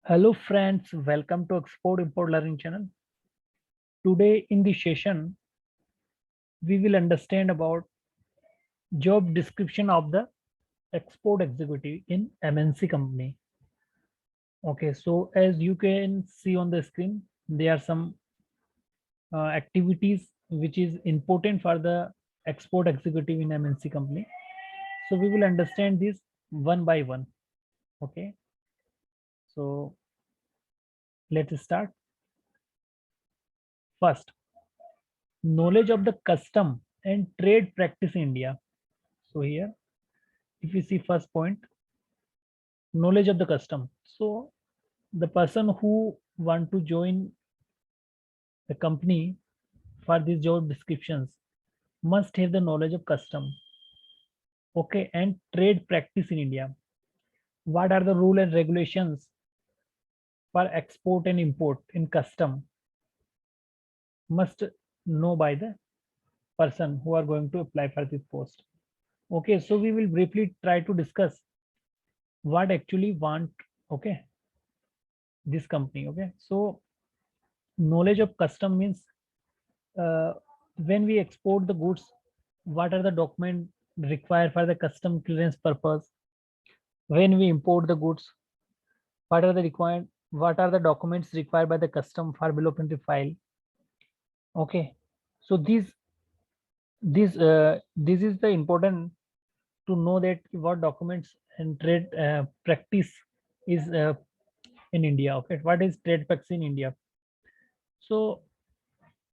Hello friends, welcome to Export Import Learning channel. Today in this session, we will understand about job description of the export executive in MNC company. Okay, so as you can see on the screen, there are some activities which is important for the export executive in MNC company. So we will understand this one by one. Okay, so let's start. First, knowledge of the custom and trade practice in India. So here, if you see first point, knowledge of the custom. So the person who want to join the company for these job descriptions must have the knowledge of custom, okay, and trade practice in India. What are the rule and regulations for export and import in custom must know by the person who are going to apply for this post. Okay, so we will briefly try to discuss what actually want, okay, this company. Okay, so knowledge of custom means uh, when we export the goods, what are the documents required for the custom clearance purpose? When we import the goods, what are the documents required by the custom for bill of entry file? Okay, so this is the important to know that what documents and trade practice is in India. Okay, what is trade practice in India? So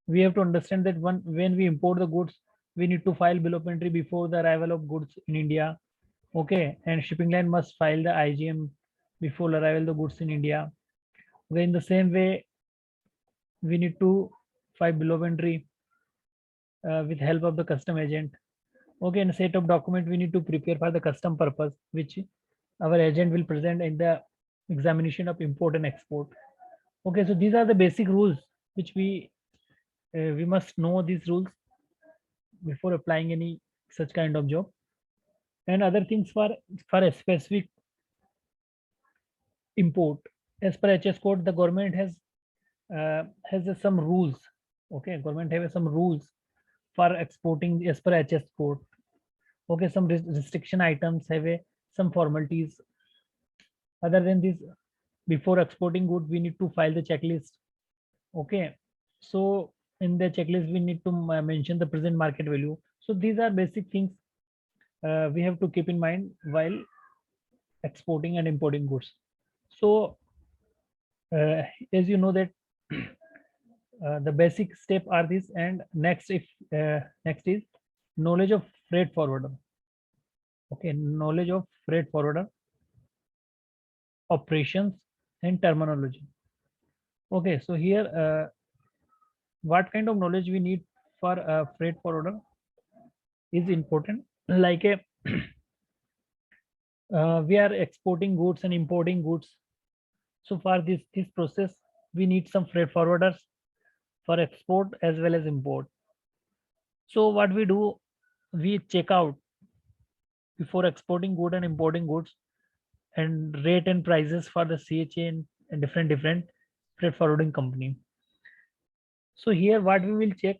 we have to understand that when we import the goods, we need to file bill of entry before the arrival of goods in India. Okay, and shipping line must file the IGM before arrival the goods in India. Okay, in the same way, we need to file bill of entry with help of the custom agent. Okay, and set of document we need to prepare for the custom purpose, which our agent will present in the examination of import and export. Okay, so these are the basic rules which we must know these rules before applying any such kind of job. And other things for a specific import, as per HS code, the government has some rules. Okay, government have some rules for exporting as per HS code. Okay, some restriction items have some formalities. Other than this, before exporting good, we need to file the checklist. Okay, so in the checklist we need to mention the present market value. So these are basic things we have to keep in mind while exporting and importing goods. So as you know that the basic step are these, and next is knowledge of freight forwarder. Okay, knowledge of freight forwarder operations and terminology. Okay, so here what kind of knowledge we need for a freight forwarder is important. Like a we are exporting goods and importing goods. So for this process, we need some freight forwarders for export as well as import. So what we do, we check out before exporting good and importing goods and rate and prices for the CHA and different freight forwarding company. So here what we will check,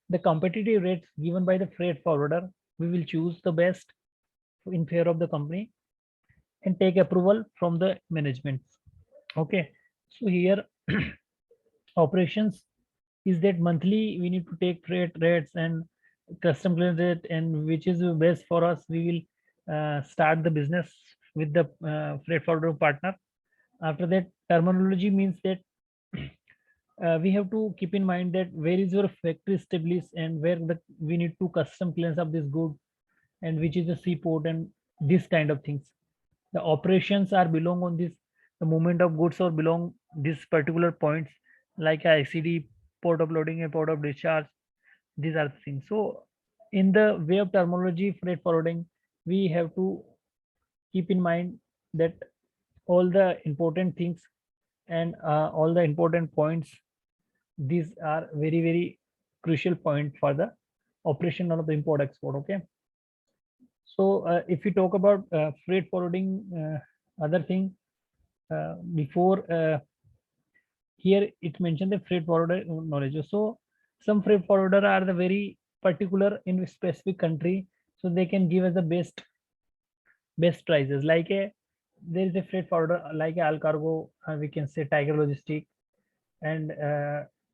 the competitive rates given by the freight forwarder. We will choose the best in favor of the company and take approval from the management. Okay, so here operations is that monthly we need to take freight rates and custom clearance rate, and which is the best for us. We will start the business with the freight forwarder partner. After that, terminology means that we have to keep in mind that where is your factory established and where we need to custom clearance of this good, and which is the seaport and this kind of things. The operations are belong on this, the movement of goods or belong this particular points, like ICD, port of loading and port of discharge. These are the things. So in the way of terminology freight forwarding, we have to keep in mind that all the important things and all the important points, these are very crucial point for the operation of the import export. Okay, so if you talk about freight forwarding, other thing, before here it mentioned the freight forwarder knowledge. So some freight forwarder are the very particular in a specific country, so they can give us the best prices. Like a there is a freight forwarder like a Alcargo, we can say Tiger Logistic, and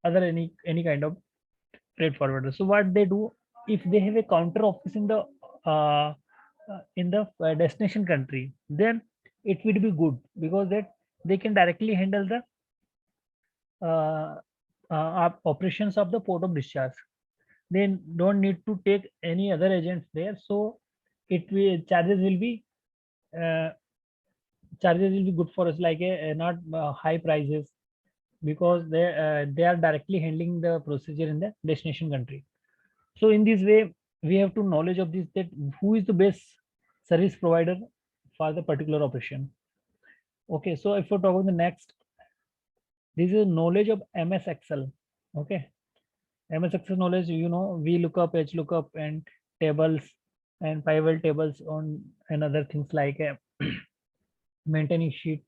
other any kind of freight forwarder. So what they do, if they have a counter office in the destination country, then it will be good because that they can directly handle the operations of the port of discharge. They don't need to take any other agents there. So it will uh, charges will be good for us, like a not high prices, because they are directly handling the procedure in the destination country. So in this way, we have to knowledge of this, that who is the best service provider for the particular operation. Okay, so if we talk about the next, this is knowledge of MS Excel. Okay, MS Excel knowledge, we look up, H lookup, and tables and pivot tables on and other things like maintaining sheet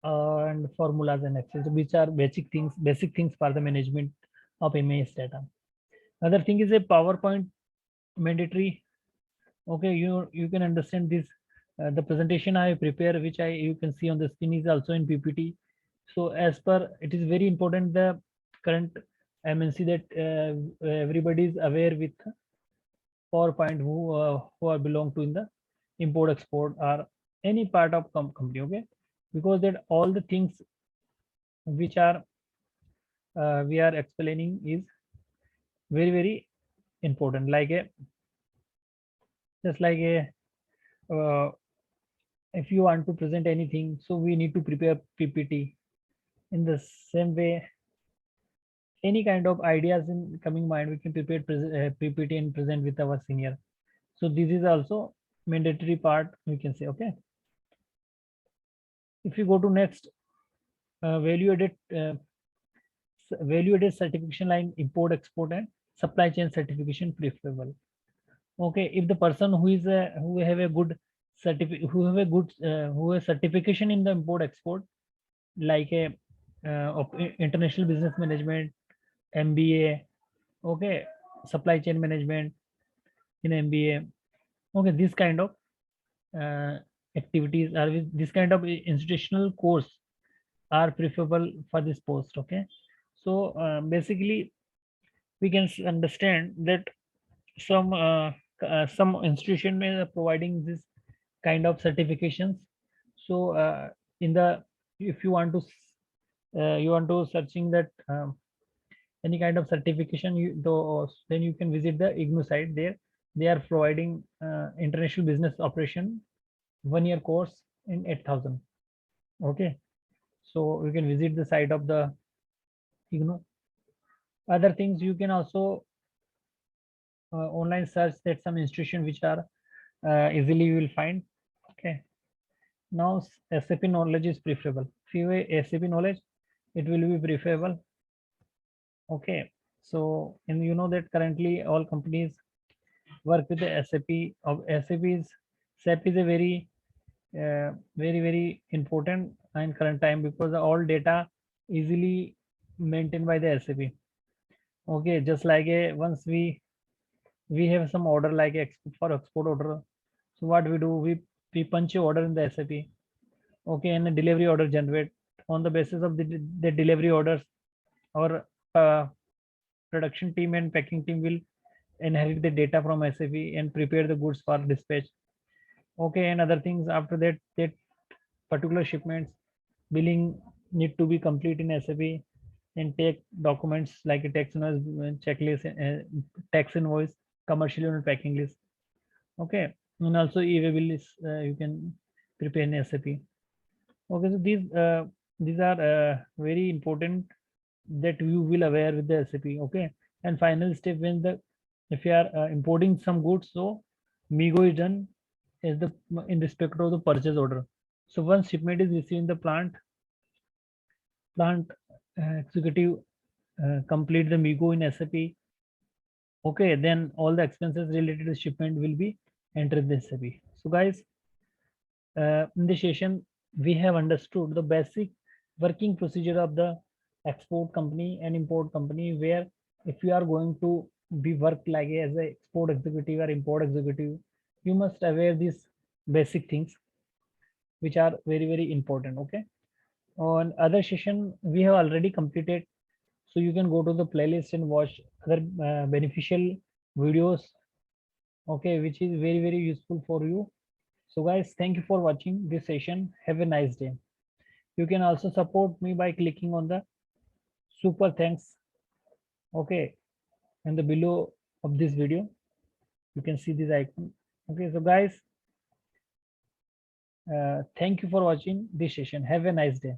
and formulas and Excel, so which are basic things for the management of MAS data. Another thing is a PowerPoint mandatory. Okay, you can understand this. The presentation I prepare, which you can see on the screen, is also in PPT. So as per, it is very important the current MNC that everybody is aware with PowerPoint who are belong to in the import export or any part of company. Okay, because that all the things which are we are explaining is very important. Like a just like a if you want to present anything, so we need to prepare PPT. In the same way, any kind of ideas in coming mind, we can prepare PPT and present with our senior. So this is also mandatory part, we can say. Okay, if you go to next, value added value added certification line import export and supply chain certification preferable. Okay, if the person who have a good who has certification in the import export, like a of international business management, MBA, okay, supply chain management in MBA, okay, this kind of uh, activities are with this kind of institutional course are preferable for this post. Okay, so basically we can understand that some some institution may providing this kind of certifications. So in the if you want to you want to searching that any kind of certification, then you can visit the IGNU site. There they are providing international business operation 1 year course in 8,000. Okay, so you can visit the site of the IGNU. Other things, you can also online search that some institution which are easily you will find. Okay, now SAP knowledge is preferable. If you have SAP knowledge, it will be preferable. Okay, so and you know that currently all companies work with the SAP. Of SAP is a very important in current time, because all data easily maintained by the SAP. Okay, just like a once we have some order like for export order. So what we do, we punch a order in the SAP. Okay, and a delivery order generate on the basis of the delivery orders. Our production team and packing team will inherit the data from SAP and prepare the goods for dispatch. Okay, and other things after that particular shipments billing need to be complete in SAP, and take documents like a tax invoice, checklist, tax invoice, commercial unit packing list. Okay, and also e-way list you can prepare in SAP. Okay, so these are very important that you will aware with the SAP. Okay, and final step, when the if you are importing some goods, so MIGO is done as the in respect of the purchase order. So once shipment is received in the plant executive complete the MIGO in SAP. Okay, then all the expenses related to shipment will be entered in the SAP. So guys, in this session we have understood the basic working procedure of the export company and import company, where if you are going to be work like as a export executive or import executive, you must aware these basic things which are very important. Okay, on other session we have already completed, so you can go to the playlist and watch other beneficial videos, okay, which is very useful for you. So guys, thank you for watching this session. Have a nice day. You can also support me by clicking on the super thanks, okay, and the below of this video you can see this icon. Okay, so guys, thank you for watching this session. Have a nice day.